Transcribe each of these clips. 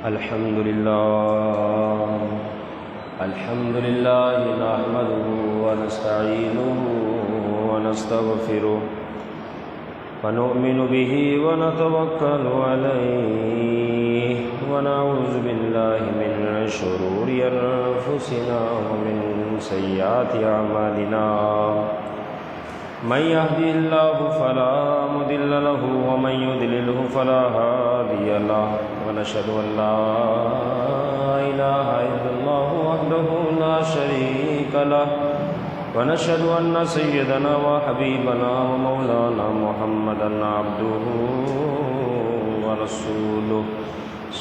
الحمد لله نحمده ونستعينه ونستغفره ونؤمن به ونتوكل عليه ونعوذ بالله من شرور أنفسنا ومن سيئات أعمالنا من يهده الله فلا مضل له ومن يضلله فلا هادي له ونشهد أن لا إله إلا الله وحده لا شريك له ونشهد أن سيدنا وحبيبنا ومولانا محمدا عبده ورسوله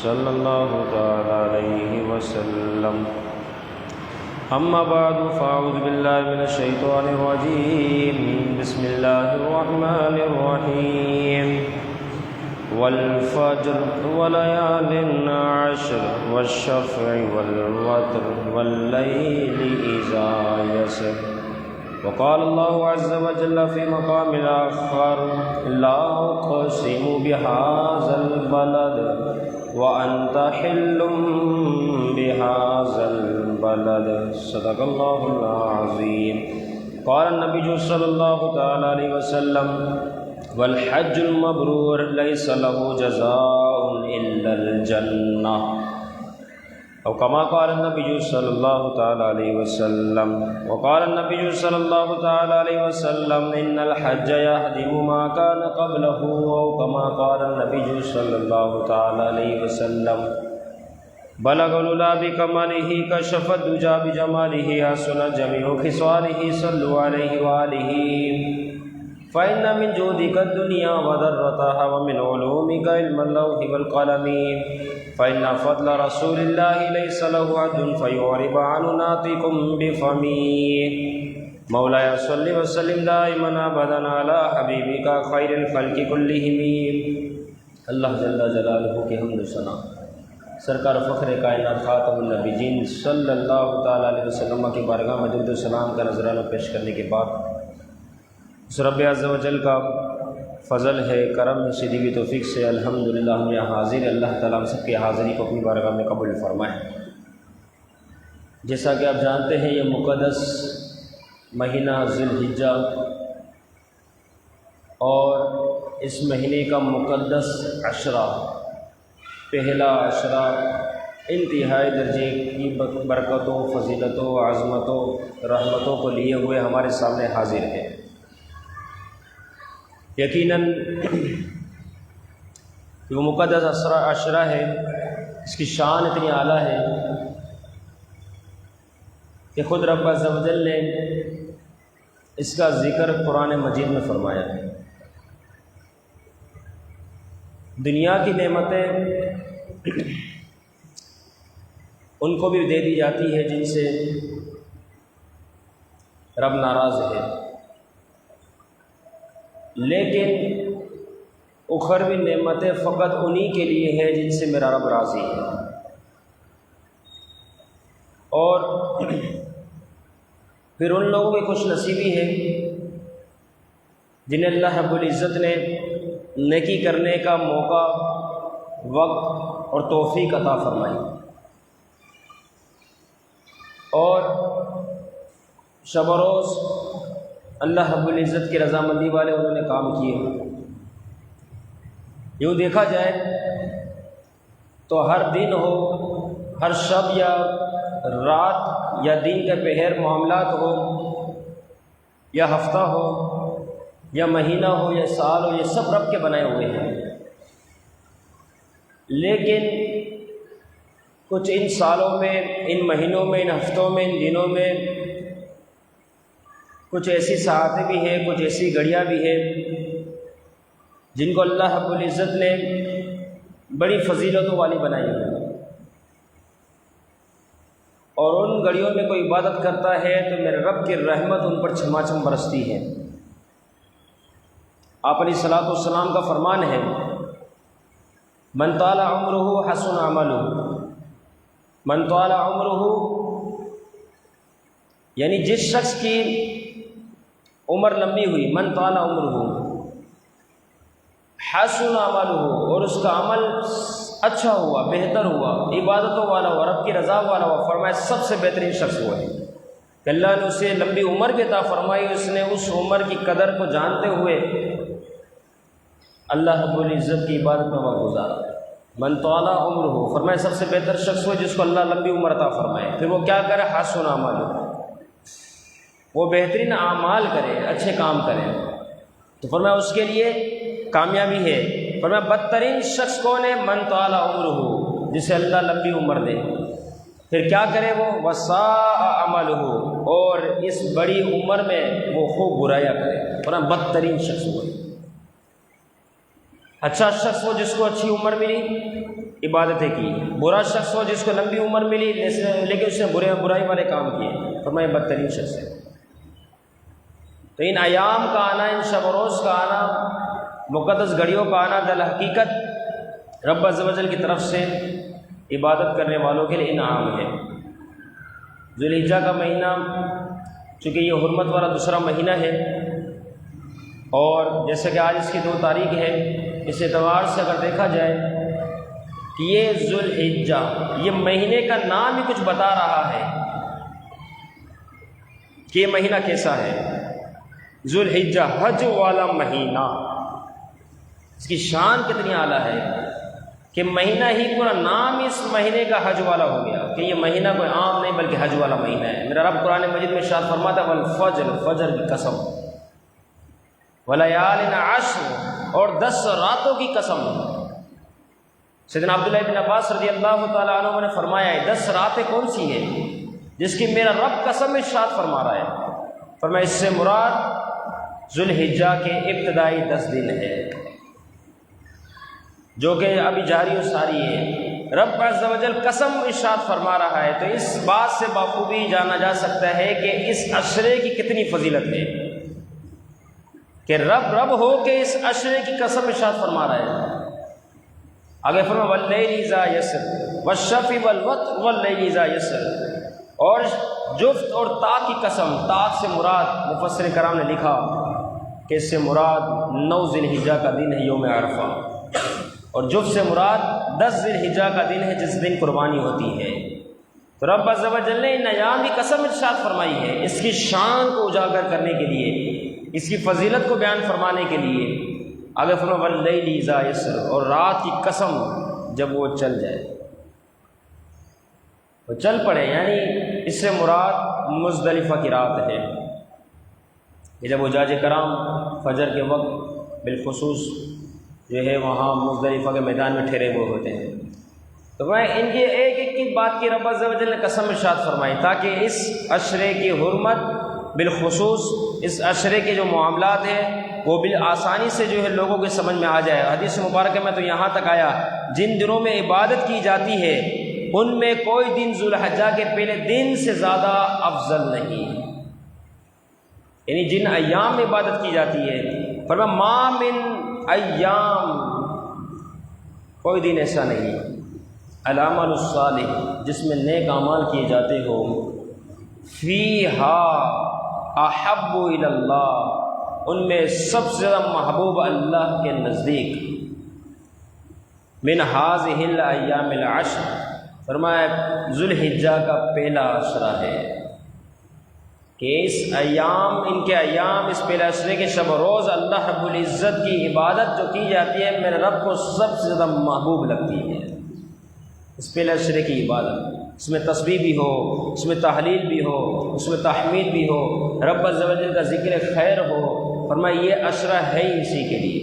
صلى الله تعالى عليه وسلم. أما بعد فأعوذ بالله من الشيطان الرجيم. بسم الله الرحمن الرحيم. والفجر وليال عشر والشفع والوتر والليل إذا يسر. وقال الله عز وجل في مقام آخر: لا أقسم بهذا البلد وأنت حل بهذا البلد. صدق الله العظيم. قال النبي صلى الله تعالى عليه وسلم: والحج المبرور ليس له جزاء إلا الجنة. أو كما قال النبي صلى الله تعالى عليه وسلم. وقال النبي صلى الله تعالى عليه وسلم: إن الحج يهدم ما كان قبله. أو كما قال النبي صلى الله تعالى عليه وسلم: بلغ العلا بكماله كشف الدجى بجماله حسن جميع خصاله صلوا عليه وآله. فإن من جودك الدنيا وذرتها ومن علومك علم اللوح والقلم. فإن فضل رسول الله ليس له حد فيعرب عن ناطق بفمه. مولاي صل وسلم دائما أبدا على حبيبك خير الخلق كلهم. اللہ جل جلالہ کی حمد و ثنا سرکار فخر کائنات خاتم النبیین صلی اللہ تعالیٰ علیہ وسلم کی بارگاہ میں درود و سلام کا نذرانہ پیش کرنے کے بعد اس رب عز و جل کا فضل ہے، کرم ہے، سیدھی ہوئی توفیق سے الحمدللہ ہم یہاں حاضر ہیں۔ اللہ تعالیٰ ہم سب کی حاضری کو اپنی بارگاہ میں قبول فرمائے۔ جیسا کہ آپ جانتے ہیں یہ مقدس مہینہ ذی الحجہ اور اس مہینے کا مقدس عشرہ، پہلا عشرہ انتہائی درجے کی برکتوں، فضیلتوں، عظمتوں، رحمتوں کو لیے ہوئے ہمارے سامنے حاضر ہے۔ یقیناً وہ مقدس عشرہ ہے، اس کی شان اتنی اعلیٰ ہے کہ خود رب عز و جل نے اس کا ذکر قرآن مجید میں فرمایا ہے۔ دنیا کی نعمتیں ان کو بھی دے دی جاتی ہے جن سے رب ناراض ہے، لیکن اخروی نعمتیں فقط انہی کے لیے ہیں جن سے میرا رب راضی ہے۔ اور پھر ان لوگوں کی خوش نصیبی ہے جنہیں اللہ رب العزت نے نیکی کرنے کا موقع، وقت اور توفیق عطا فرمائی، اور شب و روز اللہ رب العزت کی رضامندی والے انہوں نے کام کیے۔ یوں دیکھا جائے تو ہر دن ہو، ہر شب یا رات یا دن کے پہر معاملات ہو، یا ہفتہ ہو یا مہینہ ہو یا سال ہو، یہ سب رب کے بنائے ہوئے ہیں۔ لیکن کچھ ان سالوں میں، ان مہینوں میں، ان ہفتوں میں، ان دنوں میں کچھ ایسی ساعتیں بھی ہیں، کچھ ایسی گھڑیاں بھی ہیں جن کو اللہ رب العزت نے بڑی فضیلتوں والی بنائی ہے، اور ان گھڑیوں میں کوئی عبادت کرتا ہے تو میرے رب کی رحمت ان پر چھما چھم برستی ہے۔ آپ علیہ الصلوۃ والسلام کا فرمان ہے: من طال عمرہ حسن عملہ، من طال عمرہ یعنی جس شخص کی عمر لمبی ہوئی، من طال عمرہ حسن عملہ، اور اس کا عمل اچھا ہوا، بہتر ہوا، عبادتوں والا ہوا، رب کی رضا والا ہوا، فرمایا سب سے بہترین شخص ہوا ہے کہ اللہ نے اسے لمبی عمر بھی عطا فرمائی، اس نے اس عمر کی قدر کو جانتے ہوئے اللہ رب العزت کی عبادت میں وقت گزارا۔ من طال عمرہ، فرمایا سب سے بہتر شخص ہو جس کو اللہ لمبی عمر عطا فرمائے۔ پھر وہ کیا کرے؟ حسن عملہ، وہ بہترین اعمال کرے، اچھے کام کرے، تو فرمایا اس کے لیے کامیابی ہے۔ فرمایا بدترین شخص کون ہے؟ من طال عمرہ، جسے اللہ لمبی عمر دے۔ پھر کیا کرے وہ؟ وساء عملہ، اور اس بڑی عمر میں وہ خوب برائیاں کرے۔ فرمایا بدترین شخص وہ ہے۔ اچھا شخص ہو جس کو اچھی عمر ملی، عبادتیں کی، برا شخص ہو جس کو لمبی عمر ملی لیکن اس نے برائی والے کام کیے، فرمایا بدترین شخص ہے۔ تو ان ایام کا آنا، ان شب و روز کا آنا، مقدس گھڑیوں کا آنا در حقیقت رب عز و جل کی طرف سے عبادت کرنے والوں کے لیے انعام ہے۔ ذو الحجہ کا مہینہ چونکہ یہ حرمت والا دوسرا مہینہ ہے، اور جیسے کہ آج اس کی 2 تاریخ ہے، اس اعتبار سے اگر دیکھا جائے کہ یہ ذو الحجہ، یہ مہینے کا نام ہی کچھ بتا رہا ہے کہ یہ مہینہ کیسا ہے۔ ذو الحجہ، حج والا مہینہ، اس کی شان کتنی اعلیٰ ہے کہ مہینہ ہی پورا نام اس مہینے کا حج والا ہو گیا، کہ یہ مہینہ کوئی عام نہیں بلکہ حج والا مہینہ ہے۔ میرا رب قرآن مجید میں ارشاد فرماتا ہے والفجر، فجر کی قسم، ولیال عشر، اور 10 راتوں کی قسم۔ سیدنا عبداللہ بن عباس رضی اللہ تعالیٰ عنہ نے فرمایا ہے 10 راتیں کون سی ہیں جس کی میرا رب قسم ارشاد فرما رہا ہے؟ فرمایا اس سے مراد ذو الحجہ کے ابتدائی 10 دن ہے، جو کہ ابھی جاری و ساری ہے۔ رب عز و جل قسم ارشاد فرما رہا ہے، تو اس بات سے بخوبی جانا جا سکتا ہے کہ اس عشرے کی کتنی فضیلت ہے کہ رب ہو کے اس عشرے کی قسم ارشاد فرما رہا ہے۔ آگے فرمایا واللیل اذا یسر والشفع والوتر واللیل اذا یسر، اور جفت اور طاق کی قسم۔ طاق سے مراد مفسر کرام نے لکھا کہ اس سے مراد 9 ذی الحجہ کا دن ہے، یوم عرفہ، اور جفت سے مراد 10 ذی الحجہ کا دن ہے جس دن قربانی ہوتی ہے۔ تو رب عز و جل نے ان ایام کی قسم ارشاد فرمائی ہے اس کی شان کو اجاگر کرنے کے لیے، اس کی فضیلت کو بیان فرمانے کے لیے۔ آگے فرمایا واللیل اذا یسر، اور رات کی قسم جب وہ چل جائے، وہ چل پڑے، یعنی اس سے مراد مزدلفہ کی رات ہے کہ جب حجاج کرام فجر کے وقت بالخصوص جو ہے وہاں مزدلفہ کے میدان میں ٹھہرے ہوئے ہوتے ہیں۔ تو میں ان کی ایک ایک کی بات کی رب عز و جل نے قسم ارشاد فرمائی تاکہ اس عشرے کی حرمت، بالخصوص اس عشرے کے جو معاملات ہیں وہ بالآسانی سے جو ہے لوگوں کے سمجھ میں آ جائے۔ حدیث مبارکہ میں تو یہاں تک آیا جن دنوں میں عبادت کی جاتی ہے ان میں کوئی دن ذو الحجہ کے پہلے دن سے زیادہ افضل نہیں، یعنی جن ایام میں عبادت کی جاتی ہے۔ فرمایا ما من ایام، کوئی دن ایسا نہیں، العمل الصالح، جس میں نیک اعمال کیے جاتے ہو، فیہا احب الی اللہ، ان میں سب سے زیادہ محبوب اللہ کے نزدیک، من ہذہ الایام العشر، فرمایا ذو الحجہ کا پہلا عشرہ ہے کہ اس ایام، ان کے ایام، اس پہلے عشرے کے شب و روز اللہ رب العزت کی عبادت جو کی جاتی ہے میرے رب کو سب سے زیادہ محبوب لگتی ہے۔ اس پہلے عشرے کی عبادت، اس میں تسبیح بھی ہو، اس میں تحلیل بھی ہو، اس میں تحمید بھی ہو، رب عز و جل کا ذکر خیر ہو۔ فرمایا یہ عشرہ ہے ہی اسی کے لیے،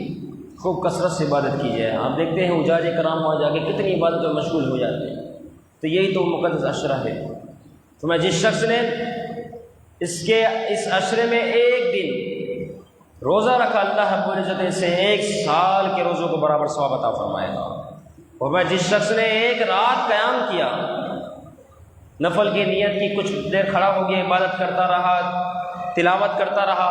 خوب کثرت سے عبادت کی جائے۔ آپ دیکھتے ہیں حجاج کرام وہاں جا کے کتنی عبادت میں مشغول ہو جاتے ہیں، تو یہی تو مقدس عشرہ ہے۔ فرمایا جس شخص نے اس عشرے میں ایک دن روزہ رکھا، اللہ رب العزت سے 1 سال کے روزوں کو برابر ثواب عطا فرمائے گا۔ اور جس شخص نے ایک رات قیام کیا، نفل کی نیت کی، کچھ دیر کھڑا ہو گیا، عبادت کرتا رہا، تلاوت کرتا رہا،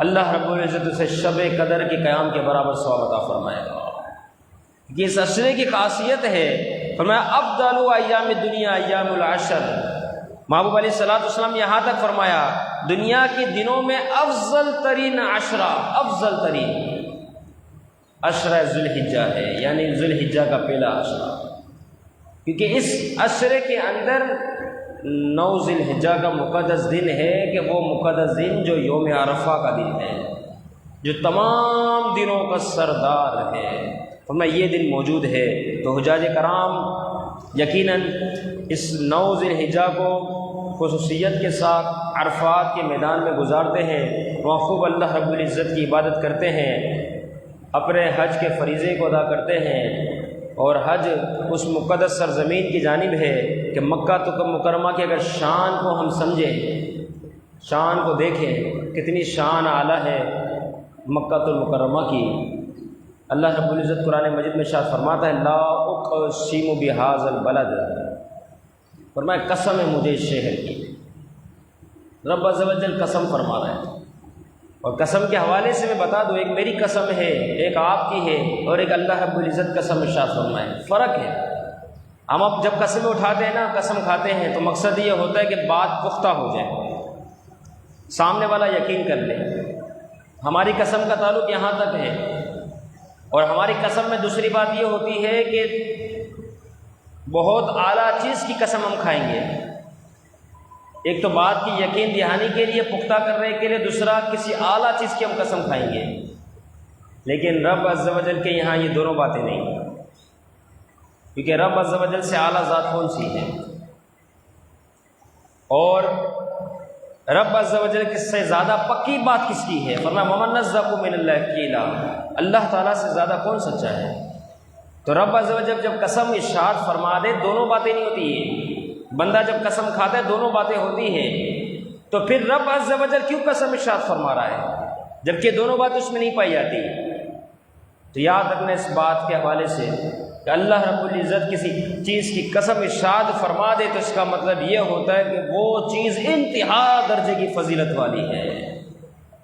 اللہ رب العزت سے شب قدر کے قیام کے برابر ثواب عطا فرمائے گا۔ یہ اس عشرے کی خاصیت ہے۔ فرمایا افضل ایام الدنیا ایام العشر، محبوب علیہ الصلوۃ والسلام یہاں تک فرمایا دنیا کے دنوں میں افضل ترین عشرہ، افضل ترین عشرہ ذوالحجہ ہے، یعنی ذوالحجہ کا پہلا عشرہ، کیونکہ اس عشرے کے اندر 9 ذوالحجہ کا مقدس دن ہے کہ وہ مقدس دن جو یوم عرفہ کا دن ہے، جو تمام دنوں کا سردار ہے، فرمایا یہ دن موجود ہے۔ تو حجاج کرام یقیناً اس 9 ذوالحجہ کو خصوصیت کے ساتھ عرفات کے میدان میں گزارتے ہیں، وہاں خوب اللہ رب العزت کی عبادت کرتے ہیں، اپنے حج کے فریضے کو ادا کرتے ہیں، اور حج اس مقدس سرزمین کی جانب ہے کہ مکہ مکرمہ کی اگر شان کو ہم سمجھیں، شان کو دیکھیں، کتنی شان اعلیٰ ہے مکہ المکرمہ کی۔ اللہ رب العزت قرآن مجید میں ارشاد فرماتا ہے لا اقسم بہذا البلد، فرمایا قسم ہے مجھے اس شہر کی، رب عز و جل قسم فرما رہا ہے۔ اور قسم کے حوالے سے میں بتا دوں، ایک میری قسم ہے، ایک آپ کی ہے، اور ایک اللہ رب العزت قسم ارشاد فرمائے، فرق ہے۔ ہم اب جب قسمیں اٹھاتے ہیں نا، قسم کھاتے ہیں، تو مقصد یہ ہوتا ہے کہ بات پختہ ہو جائے، سامنے والا یقین کر لے۔ ہماری قسم کا تعلق یہاں تک ہے، اور ہماری قسم میں دوسری بات یہ ہوتی ہے کہ بہت اعلیٰ چیز کی قسم ہم کھائیں گے، ایک تو بات کی یقین دہانی کے لیے، پختہ کرنے کے لیے، دوسرا کسی اعلیٰ چیز کی ہم قسم کھائیں گے، لیکن رب عز و جل کے یہاں یہ دونوں باتیں نہیں، کیونکہ رب عز و جل سے اعلیٰ ذات کون سی ہے، اور رب عز و جل کس سے زیادہ پکی بات کس کی ہے؟ فرمایا ومن اصدق من اللہ قیلا، اللہ تعالیٰ سے زیادہ کون سچا ہے؟ تو رب عز و جل جب قسم ارشاد فرما دے، دونوں باتیں نہیں ہوتی ہیں، بندہ جب قسم کھاتا ہے دونوں باتیں ہوتی ہیں، تو پھر رب عز و جل کیوں قسم ارشاد فرما رہا ہے جبکہ دونوں باتیں اس میں نہیں پائی جاتی؟ تو یاد رکھنا اس بات کے حوالے سے کہ اللہ رب العزت کسی چیز کی قسم ارشاد فرما دے تو اس کا مطلب یہ ہوتا ہے کہ وہ چیز انتہا درجے کی فضیلت والی ہے،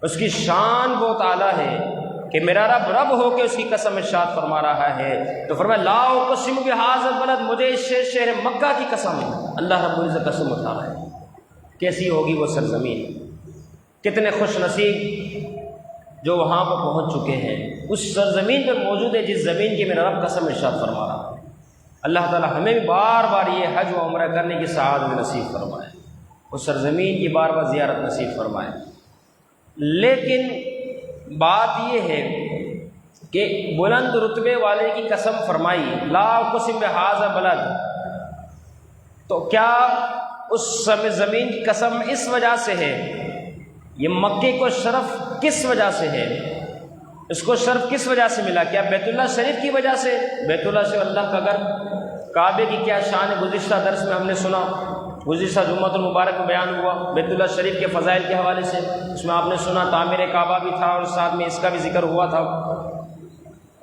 اس کی شان بہت اعلیٰ ہے کہ میرا رب رب ہو کے اس کی قسم ارشاد فرما رہا ہے۔ تو فرمایا لا اقسم بہذا البلد، مجھے اس شہر مکہ کی قسم ہے، اللہ رب العزت قسم اٹھا رہا ہے۔ کیسی ہوگی وہ سرزمین، کتنے خوش نصیب جو وہاں پر پہنچ چکے ہیں، اس سرزمین پر موجود ہے جس زمین کی میرا رب قسم ارشاد فرما رہا ہے۔ اللہ تعالی ہمیں بھی بار بار یہ حج و عمرہ کرنے کی سعادت نصیب فرمائے، اس سرزمین کی بار بار زیارت نصیب فرمائے۔ لیکن بات یہ ہے کہ بلند رتبے والے کی قسم فرمائی لا اقسم بہذا بلد، تو کیا اس زمین کی قسم اس وجہ سے ہے، یہ مکے کو شرف کس وجہ سے ہے، اس کو شرف کس وجہ سے ملا؟ کیا بیت اللہ شریف کی وجہ سے؟ بیت اللہ سے اللہ کا گھر، کعبے کی کیا شان ہے، گزشتہ درس میں ہم نے سنا، گزشتہ جمعۃ المبارک میں بیان ہوا بیت اللہ شریف کے فضائل کے حوالے سے، اس میں آپ نے سنا تعمیر کعبہ بھی تھا اور ساتھ میں اس کا بھی ذکر ہوا تھا۔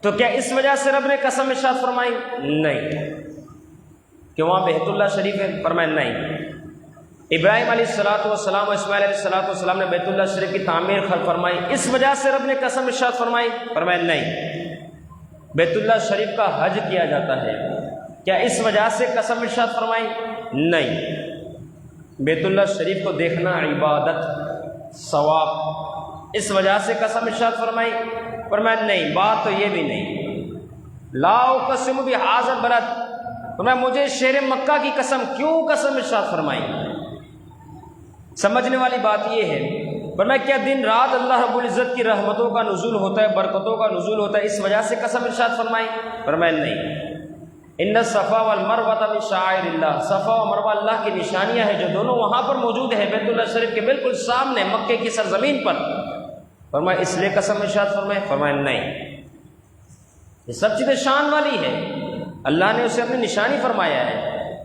تو کیا اس وجہ سے رب نے قسم ارشاد فرمائی؟ نہیں۔ کہ وہاں بیت اللہ شریف ہے؟ فرمایا نہیں۔ ابراہیم علیہ السلام و اسماعیل علیہ السلام نے بیت اللہ شریف کی تعمیر فرمائی، اس وجہ سے رب نے قسم ارشاد فرمائی؟ فرمایا نہیں۔ بیت اللہ شریف کا حج کیا جاتا ہے، کیا اس وجہ سے قسم ارشاد فرمائی؟ نہیں۔ بیت اللہ شریف کو دیکھنا عبادت، ثواب، اس وجہ سے قسم ارشاد فرمائی؟ فرمایا نہیں۔ بات تو یہ بھی نہیں۔ لا اقسم بہذا البلد، فرمایا مجھے شہر مکہ کی قسم، کیوں قسم ارشاد فرمائی؟ سمجھنے والی بات یہ ہے، فرمایا کیا دن رات اللہ رب العزت کی رحمتوں کا نزول ہوتا ہے، برکتوں کا نزول ہوتا ہے، اس وجہ سے قسم ارشاد فرمائی؟ فرمایا نہیں۔ ان الصفا والمروہ من شعائر اللہ، صفا و مروہ اللہ کی نشانیاں ہیں جو دونوں وہاں پر موجود ہیں بیت اللہ شریف کے بالکل سامنے مکے کی سرزمین پر۔ فرمایا اس لیے قسم ارشاد فرمائے؟ فرمایا نہیں۔ یہ سب چیزیں شان والی ہے، اللہ نے اسے اپنی نشانی فرمایا ہے،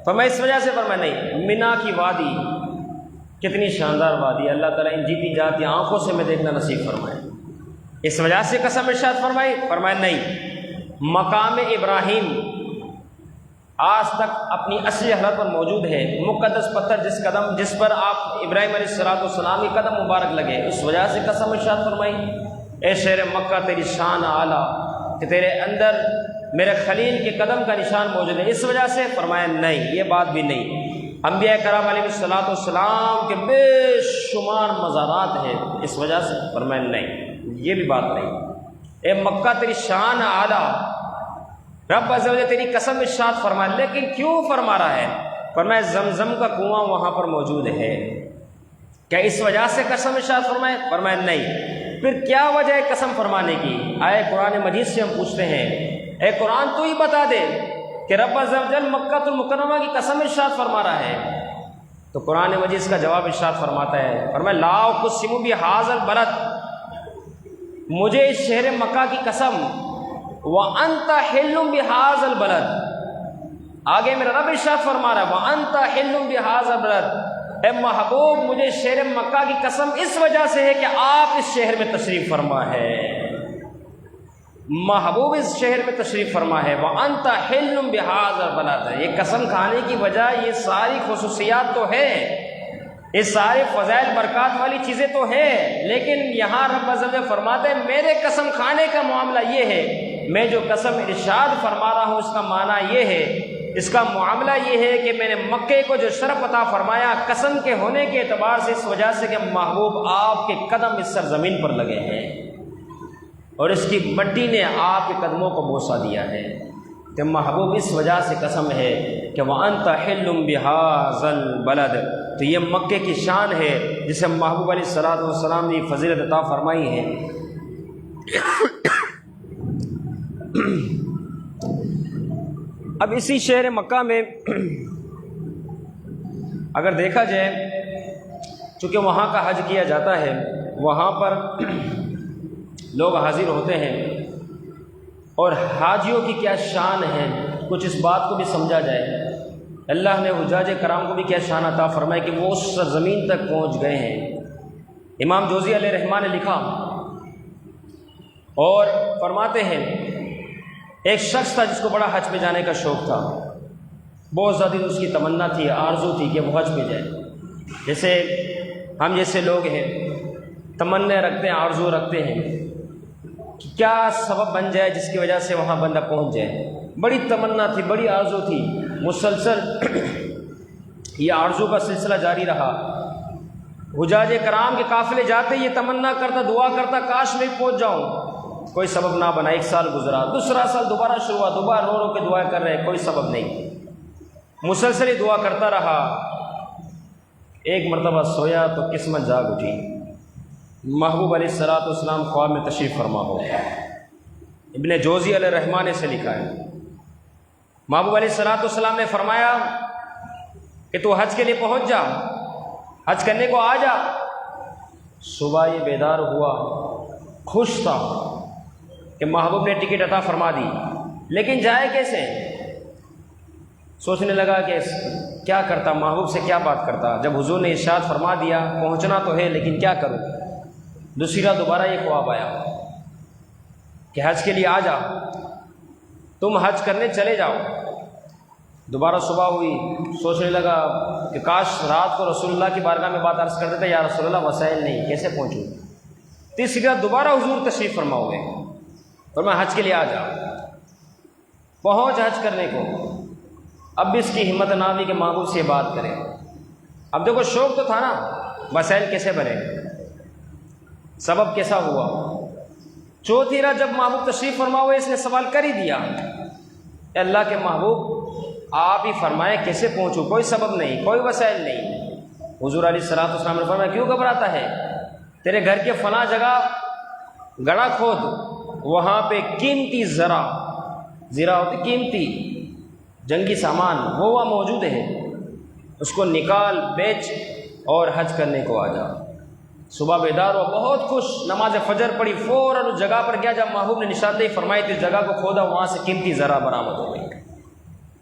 فرمایا اس وجہ سے؟ فرمایا نہیں۔ مینا کی وادی، کتنی شاندار وادی ہے، اللہ تعالیٰ ان جیتی جاتی آنکھوں سے میں دیکھنا نصیب فرمائے، اس وجہ سے قسم ارشاد فرمائی؟ فرمایا نہیں۔ مقام ابراہیم آج تک اپنی اصلی حالت پر موجود ہے، مقدس پتھر جس پر آپ ابراہیم علیہ السلام کے قدم مبارک لگے، اس وجہ سے قسم ارشاد فرمائی؟ اے شہر مکہ تیری شان اعلیٰ کہ تیرے اندر میرے خلیل کے قدم کا نشان موجود ہے، اس وجہ سے؟ فرمایا نہیں، یہ بات بھی نہیں۔ انبیاء کرام علیہ السلام کے بے شمار مزارات ہیں، اس وجہ سے؟ فرمایا نہیں، یہ بھی بات نہیں۔ اے مکہ تیری شان اعلیٰ، رب عز و جل تیری قسم ارشاد فرمائے، لیکن کیوں فرما رہا ہے؟ فرمایا زمزم کا کنواں وہاں پر موجود ہے، کیا اس وجہ سے قسم ارشاد فرمائے؟ فرمایا نہیں، پھر کیا وجہ ہے قسم فرمانے کی؟ آئے قرآن مجید سے ہم پوچھتے ہیں، اے قرآن تو ہی بتا دے کہ رب عز و جل مکہ المکرمہ کی قسم ارشاد فرما رہا ہے۔ تو قرآن مجید اس کا جواب ارشاد فرماتا ہے، فرمایا لا اقسم بہذا البلد، مجھے اس شہر مکہ کی قسم، وانت حل بہذا البلد، آگے میرا رب ارشاد فرما رہا ہے وانت حل بہذا البلد، اے محبوب مجھے شہر مکہ کی قسم اس وجہ سے ہے کہ آپ اس شہر میں تشریف فرما ہے، محبوب اس شہر میں تشریف فرما ہے، وانت حل بہذا البلد، یہ قسم کھانے کی وجہ یہ ساری خصوصیات تو ہے، یہ ساری فضائل برکات والی چیزیں تو ہیں، لیکن یہاں رب عز و جل فرماتے ہیں میرے قسم کھانے کا معاملہ یہ ہے، میں جو قسم ارشاد فرما رہا ہوں اس کا معنی یہ ہے، اس کا معاملہ یہ ہے کہ میں نے مکے کو جو شرف عطا فرمایا قسم کے ہونے کے اعتبار سے، اس وجہ سے کہ محبوب آپ کے قدم اس سرزمین پر لگے ہیں اور اس کی مٹی نے آپ کے قدموں کو بوسہ دیا ہے، کہ محبوب اس وجہ سے قسم ہے کہ وَأَنْتَ حِلٌّ بِهَذَا الْبَلَدِ، تو یہ مکے کی شان ہے جسے محبوب علیہ الصلوٰۃ والسلام نے فضیلت عطا فرمائی ہے۔ اب اسی شہر مکہ میں اگر دیکھا جائے، چونکہ وہاں کا حج کیا جاتا ہے، وہاں پر لوگ حاضر ہوتے ہیں، اور حاجیوں کی کیا شان ہے، کچھ اس بات کو بھی سمجھا جائے۔ اللہ نے حجاج کرام کو بھی کیا شان عطا فرمائے کہ وہ اس سرزمین تک پہنچ گئے ہیں۔ امام جوزی علیہ رحمٰن نے لکھا اور فرماتے ہیں، ایک شخص تھا جس کو بڑا حج پہ جانے کا شوق تھا، بہت زیادہ اس کی تمنا تھی، آرزو تھی کہ وہ حج پہ جائے۔ جیسے ہم جیسے لوگ ہیں تمنا رکھتے ہیں، آرزو رکھتے ہیں کہ کیا سبب بن جائے جس کی وجہ سے وہاں بندہ پہنچ جائے۔ بڑی تمنا تھی، بڑی آرزو تھی، مسلسل یہ آرزو کا سلسلہ جاری رہا۔ حجاج کرام کے قافلے جاتے یہ تمنا کرتا، دعا کرتا کاش میں پہنچ جاؤں، کوئی سبب نہ بنا۔ ایک سال گزرا، دوسرا سال دوبارہ شروع ہوا، دوبارہ رو رو کے دعائیں کر رہے، کوئی سبب نہیں، مسلسل دعا کرتا رہا۔ ایک مرتبہ سویا تو قسمت جاگ اٹھی، محبوب علیہ الصلوٰۃ والسلام خواب میں تشریف فرما ہو۔ ابن جوزی علیہ رحمٰن نے سے لکھا ہے، محبوب علیہ الصلوٰۃ والسلام نے فرمایا کہ تو حج کے لیے پہنچ جا، حج کرنے کو آ جا۔ صبح یہ بیدار ہوا، خوش تھا کہ محبوب نے ٹکٹ عطا فرما دی، لیکن جائے کیسے؟ سوچنے لگا کہ کیا کرتا، محبوب سے کیا بات کرتا، جب حضور نے ارشاد فرما دیا پہنچنا تو ہے لیکن کیا کروں۔ دوبارہ یہ خواب آیا کہ حج کے لیے آ جا، تم حج کرنے چلے جاؤ۔ دوبارہ صبح ہوئی، سوچنے لگا کہ کاش رات کو رسول اللہ کی بارگاہ میں بات عرض کر دیتے، یا رسول اللہ وسائل نہیں، کیسے پہنچوں۔ تیسری رات دوبارہ حضور تشریف فرما ہوئے اور میں حج کے لیے آ جا، پہنچ حج کرنے کو۔ اب بھی اس کی ہمت نہ ہوئی کہ محبوب سے بات کرے۔ اب دیکھو شوق تو تھا نا، وسائل کیسے بنے، سبب کیسا ہوا۔ چوتھی رات جب محبوب تشریف فرما ہوئے، اس نے سوال کر ہی دیا، اے اللہ کے محبوب آپ ہی فرمائے کیسے پہنچوں، کوئی سبب نہیں، کوئی وسائل نہیں۔ حضور علیہ الصلوٰۃ والسلام نے فرمایا کیوں گھبراتا ہے، تیرے گھر کے فلاں جگہ گڑھا کھود، وہاں پہ قیمتی زرہ ہوتی قیمتی جنگی سامان، وہ وہاں موجود ہے، اس کو نکال بیچ اور حج کرنے کو آ جا۔ صبح بیدار ہوا، بہت خوش، نماز فجر پڑھی، فوراً اس جگہ پر گیا جب محبوب نے نشاندہی فرمائی تھی، اس جگہ کو کھودا، وہاں سے قیمتی زرہ برآمد ہو گئی،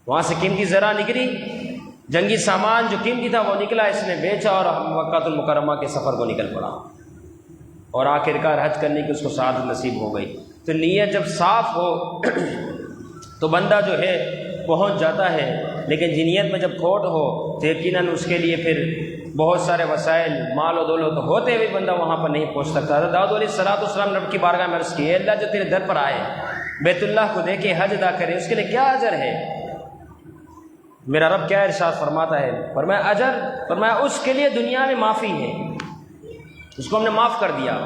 وہاں سے قیمتی زرہ نکلی، جنگی سامان جو قیمتی تھا وہ نکلا، اس نے بیچا اور مکہ المکرمہ کے سفر کو نکل پڑا، اور آخرکار حج کرنے کی اس کو سعادت نصیب ہو گئی۔ تو نیت جب صاف ہو تو بندہ جو ہے پہنچ جاتا ہے، لیکن نیت میں جب کھوٹ ہو تو یقیناً اس کے لیے پھر بہت سارے وسائل، مال و دولت ہوتے ہوئے بندہ وہاں پر نہیں پہنچ سکتا۔ داؤد علیہ الصلوٰۃ والسلام نے رب کی بارگاہ میں عرض کی، اے اللہ جو تیرے در پر آئے، بیت اللہ کو دیکھے، حج ادا کرے، اس کے لیے کیا اجر ہے؟ میرا رب کیا ارشاد فرماتا ہے، فرمایا اجر، فرمایا اس کے لیے دنیا میں معافی ہے، اس کو ہم نے معاف کر دیا،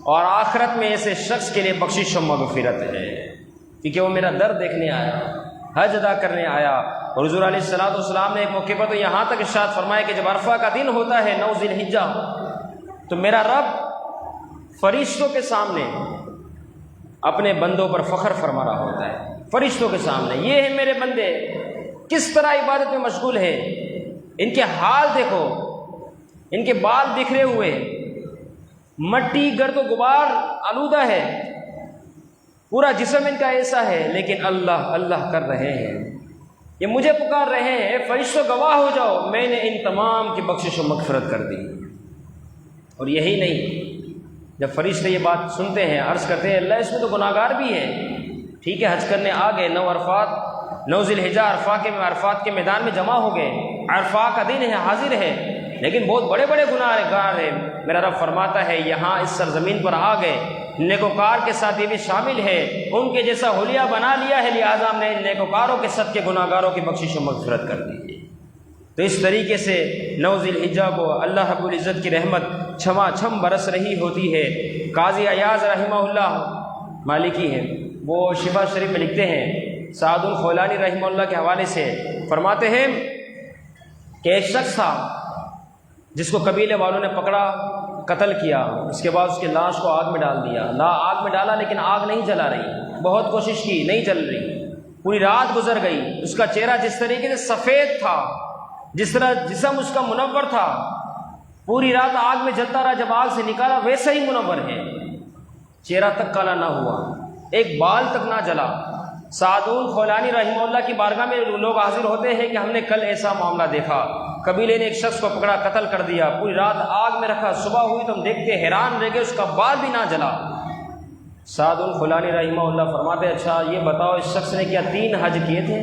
اور آخرت میں ایسے شخص کے لیے بخشش و مغفرت ہے، کیونکہ وہ میرا در دیکھنے آیا، حج ادا کرنے آیا۔ اور حضور علیہ السلام نے ایک موقع پر تو یہاں تک ارشاد فرمایا کہ جب عرفہ کا دن ہوتا ہے 9 ذی الحجہ، تو میرا رب فرشتوں کے سامنے اپنے بندوں پر فخر فرما رہا ہوتا ہے، فرشتوں کے سامنے، یہ ہے میرے بندے کس طرح عبادت میں مشغول ہے، ان کے حال دیکھو، ان کے بال بکھرے ہوئے، مٹی گرد و غبار آلودہ ہے، پورا جسم ان کا ایسا ہے، لیکن اللہ اللہ کر رہے ہیں، یہ مجھے پکار رہے ہیں، فرشتوں گواہ ہو جاؤ میں نے ان تمام کی بخشش و مغفرت کر دی۔ اور یہی نہیں، جب فرشتے یہ بات سنتے ہیں عرض کرتے ہیں اللہ اس میں تو گناہ گار بھی ہے، ٹھیک ہے حج کرنے آ گئے، 9 ذی الحجہ عرفات کے میدان میں جمع ہو گئے، عرفہ کا دن ہے، حاضر ہے، لیکن بہت بڑے بڑے گناہ گار ہیں۔ میرا رب فرماتا ہے یہاں اس سرزمین پر آ گئے، نیکوکار کے ساتھ یہ بھی شامل ہے، ان کے جیسا حلیہ بنا لیا ہے، لہٰذا ہم نے نیکوکاروں کے ساتھ کے گناہ گاروں کی بخشش و مغفرت کر دی ہے۔ تو اس طریقے سے 9 ذی الحجہ کو اللہ رب العزت کی رحمت چھما چھم برس رہی ہوتی ہے۔ قاضی ایاز رحمہ اللہ مالکی ہیں، وہ شفا شریف میں لکھتے ہیں، سعد الخولانی رحمہ اللہ کے حوالے سے فرماتے ہیں کہ ایک شخص تھا جس کو قبیلے والوں نے پکڑا، قتل کیا، اس کے بعد اس کی لاش کو آگ میں ڈال دیا، آگ میں ڈالا لیکن آگ نہیں جلا رہی، بہت کوشش کی نہیں جل رہی، پوری رات گزر گئی، اس کا چہرہ جس طریقے سے سفید تھا، جس طرح جسم اس کا منور تھا، پوری رات آگ میں جلتا رہا، جب آگ سے نکالا ویسا ہی منور ہے، چہرہ تک کالا نہ ہوا، ایک بال تک نہ جلا۔ سعدون خولانی رحمہ اللہ کی بارگاہ میں لوگ حاضر ہوتے ہیں کہ ہم نے کل ایسا معاملہ دیکھا، قبیلے نے ایک شخص کو پکڑا، قتل کر دیا، پوری رات آگ میں رکھا، صبح ہوئی تو ہم دیکھتے حیران رہ گئے اس کا بال بھی نہ جلا۔ سعدون خولانی رحمہ اللہ فرماتے اچھا یہ بتاؤ اس شخص نے کیا 3 حج کیے تھے؟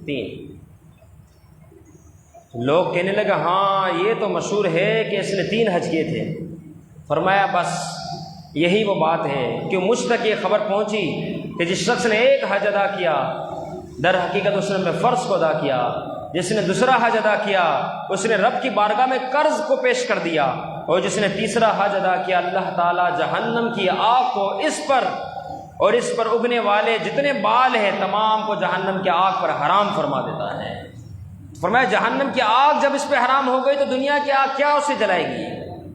3۔ لوگ کہنے لگا ہاں یہ تو مشہور ہے کہ اس نے 3 حج کیے تھے۔ فرمایا بس یہی وہ بات ہے کہ مجھ تک یہ خبر پہنچی کہ جس شخص نے 1 حج ادا کیا در حقیقت اس نے فرض کو ادا کیا، جس نے دوسرا حج ادا کیا اس نے رب کی بارگاہ میں قرض کو پیش کر دیا، اور جس نے تیسرا حج ادا کیا اللہ تعالیٰ جہنم کی آگ کو اس پر اور اس پر اگنے والے جتنے بال ہیں تمام کو جہنم کی آگ پر حرام فرما دیتا ہے۔ فرمایا جہنم کی آگ جب اس پہ حرام ہو گئی تو دنیا کی آگ کیا اسے جلائے گی؟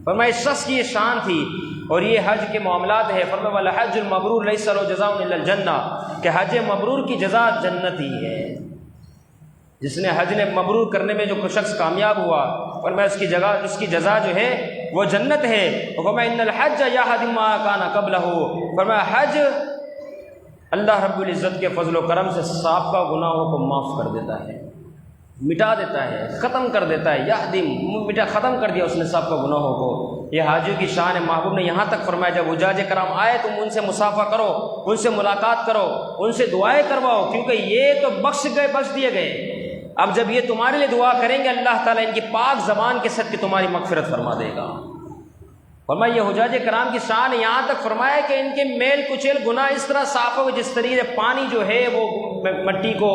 فرمایا اس شخص کی یہ شان تھی، اور یہ حج کے معاملات ہے۔ فرمایا والحج المبرور لیس له جزاء الا الجنہ، کہ حج مبرور کی جزا جنت ہی ہے۔ جس نے حج نے مبرور کرنے میں جو شخص کامیاب ہوا، فرمایا اس کی جزا جو ہے وہ جنت ہے۔ فرمایا ان الحج یہدم ما کان قبلہ، فرمایا حج اللہ رب العزت کے فضل و کرم سے سابقہ گناہوں کو معاف کر دیتا ہے، مٹا دیتا ہے، ختم کر دیتا ہے، یہدم ختم کر دیا اس نے سابقہ گناہوں کو۔ یہ حاجیوں کی شان ہے۔ محبوب نے یہاں تک فرمایا جب حجاج کرام آئے تم ان سے مصافحہ کرو، ان سے ملاقات کرو، ان سے دعائیں کرواؤ، کیونکہ یہ تو بخش دیے گئے، اب جب یہ تمہارے لیے دعا کریں گے اللہ تعالیٰ ان کی پاک زبان کے صدقے تمہاری مغفرت فرما دے گا۔ فرمایا یہ حجاج کرام کی شان ہے۔ یہاں تک فرمایا کہ ان کے میل کچیل گناہ اس طرح صاف ہو جس طریقے سے پانی جو ہے وہ مٹی کو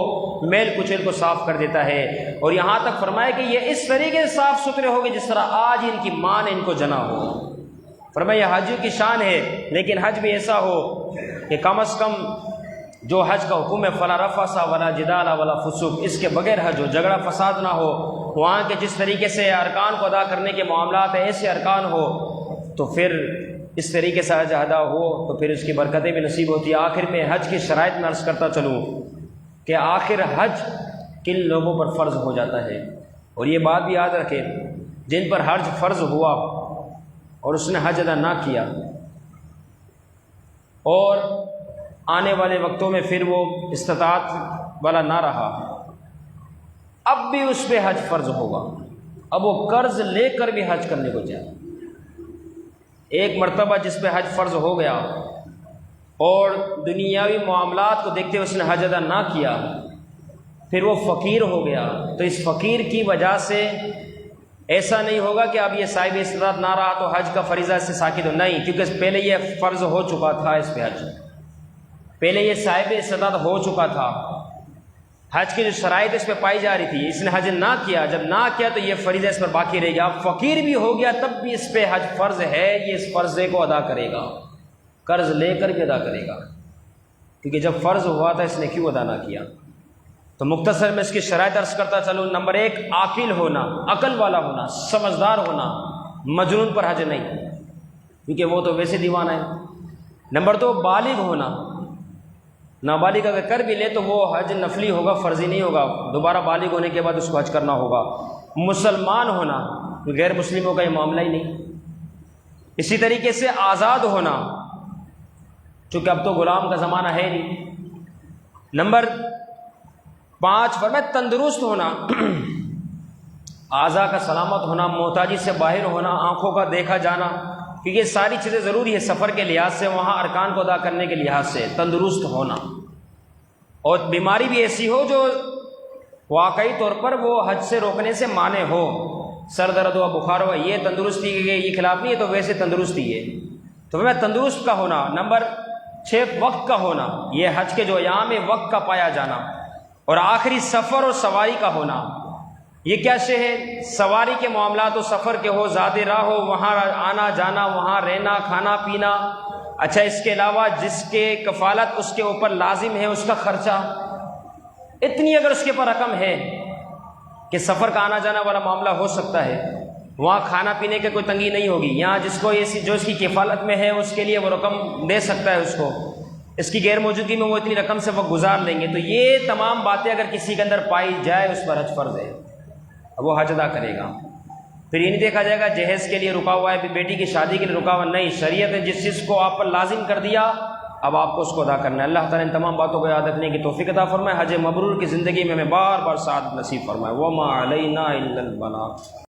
میل کچیل کو صاف کر دیتا ہے، اور یہاں تک فرمایا کہ یہ اس طریقے سے صاف ستھرے ہو گئے جس طرح آج ان کی ماں نے ان کو جنا ہو۔ فرمایا یہ حاجیوں کی شان ہے، لیکن حج بھی ایسا ہو کہ کم از کم جو حج کا حکم ہے فلا رفث ولا جدال ولا فسوق، اس کے بغیر حج ہو، جھگڑا فساد نہ ہو، وہاں کے جس طریقے سے ارکان کو ادا کرنے کے معاملات ہیں ایسے ارکان ہو، تو پھر اس طریقے سے حج ادا ہو تو پھر اس کی برکتیں بھی نصیب ہوتی ہے۔ آخر میں حج کی شرائط میں عرض کرتا چلوں کہ آخر حج کن لوگوں پر فرض ہو جاتا ہے، اور یہ بات بھی یاد رکھیں جن پر حج فرض ہوا اور اس نے حج ادا نہ کیا اور آنے والے وقتوں میں پھر وہ استطاعت والا نہ رہا، اب بھی اس پہ حج فرض ہوگا، اب وہ قرض لے کر بھی حج کرنے کو جائے۔ ایک مرتبہ جس پہ حج فرض ہو گیا اور دنیاوی معاملات کو دیکھتے ہوئے اس نے حج ادا نہ کیا، پھر وہ فقیر ہو گیا، تو اس فقیر کی وجہ سے ایسا نہیں ہوگا کہ اب یہ صاحب استطاعت نہ رہا تو حج کا فریضہ اس سے ساقط ہو، نہیں، کیونکہ پہلے یہ فرض ہو چکا تھا، اس پہ حج پہلے یہ صاحب استطاعت ہو چکا تھا، حج کی جو شرائط اس پہ پائی جا رہی تھی، اس نے حج نہ کیا، جب نہ کیا تو یہ فریضہ اس پر باقی رہ گیا، اب فقیر بھی ہو گیا تب بھی اس پہ حج فرض ہے، یہ اس فرضے کو ادا کرے گا۔ قرض لے کر بھی ادا کرے گا، کیونکہ جب فرض ہوا تھا اس نے کیوں ادا نہ کیا؟ تو مختصر میں اس کی شرائط عرض کرتا چلوں۔ نمبر 1 عاقل ہونا، عقل والا ہونا، سمجھدار ہونا، مجنون پر حج نہیں، کیونکہ وہ تو ویسے دیوانہ ہے۔ نمبر 2 بالغ ہونا، نابالغ اگر کر بھی لے تو وہ حج نفلی ہوگا، فرضی نہیں ہوگا، دوبارہ بالغ ہونے کے بعد اس کو حج کرنا ہوگا۔ مسلمان ہونا، غیر مسلموں کا یہ معاملہ ہی نہیں۔ اسی طریقے سے آزاد ہونا، چونکہ اب تو غلام کا زمانہ ہے نہیں۔ نمبر 5 فرمایا تندرست ہونا، اعضاء کا سلامت ہونا، محتاجی سے باہر ہونا، آنکھوں کا دیکھا جانا، کیونکہ یہ ساری چیزیں ضروری ہے سفر کے لحاظ سے، وہاں ارکان کو ادا کرنے کے لحاظ سے تندرست ہونا، اور بیماری بھی ایسی ہو جو واقعی طور پر وہ حج سے روکنے سے مانع ہو، سر درد ہوا، بخار ہوا، یہ تندرستی کے یہ خلاف نہیں ہے، تو ویسے تندرستی ہے، تو میں تندرست کا ہونا۔ نمبر 6 وقت کا ہونا، یہ حج کے جو ایام ہے وقت کا پایا جانا، اور آخری سفر اور سواری کا ہونا۔ یہ کیا شے ہے؟ سواری کے معاملات و سفر کے ہو، زیادہ راہ ہو، وہاں آنا جانا، وہاں رہنا، کھانا پینا، اچھا اس کے علاوہ جس کے کفالت اس کے اوپر لازم ہے اس کا خرچہ، اتنی اگر اس کے اوپر رقم ہے کہ سفر کا آنا جانا والا معاملہ ہو سکتا ہے، وہاں کھانا پینے کے کوئی تنگی نہیں ہوگی، یہاں جس کو جو اس کی کفالت میں ہے اس کے لیے وہ رقم دے سکتا ہے، اس کو اس کی غیر موجودگی میں وہ اتنی رقم سے وہ گزار لیں گے، تو یہ تمام باتیں اگر کسی کے اندر پائی جائے اس پر حج فرض ہے، اب وہ حج ادا کرے گا۔ پھر یہ نہیں دیکھا جائے گا جہیز کے لیے رکا ہوا ہے، بیٹی کی شادی کے لیے رکا ہوا نہیں، شریعت نے جس چیز کو آپ پر لازم کر دیا اب آپ کو اس کو ادا کرنا ہے۔ اللہ تعالیٰ ان تمام باتوں کو یاد رکھنے کی توفیق عطا فرمائے، حج مبرور کی زندگی میں ہمیں بار بار سعادت نصیب فرمائے۔ وما علینا الا البلاغ۔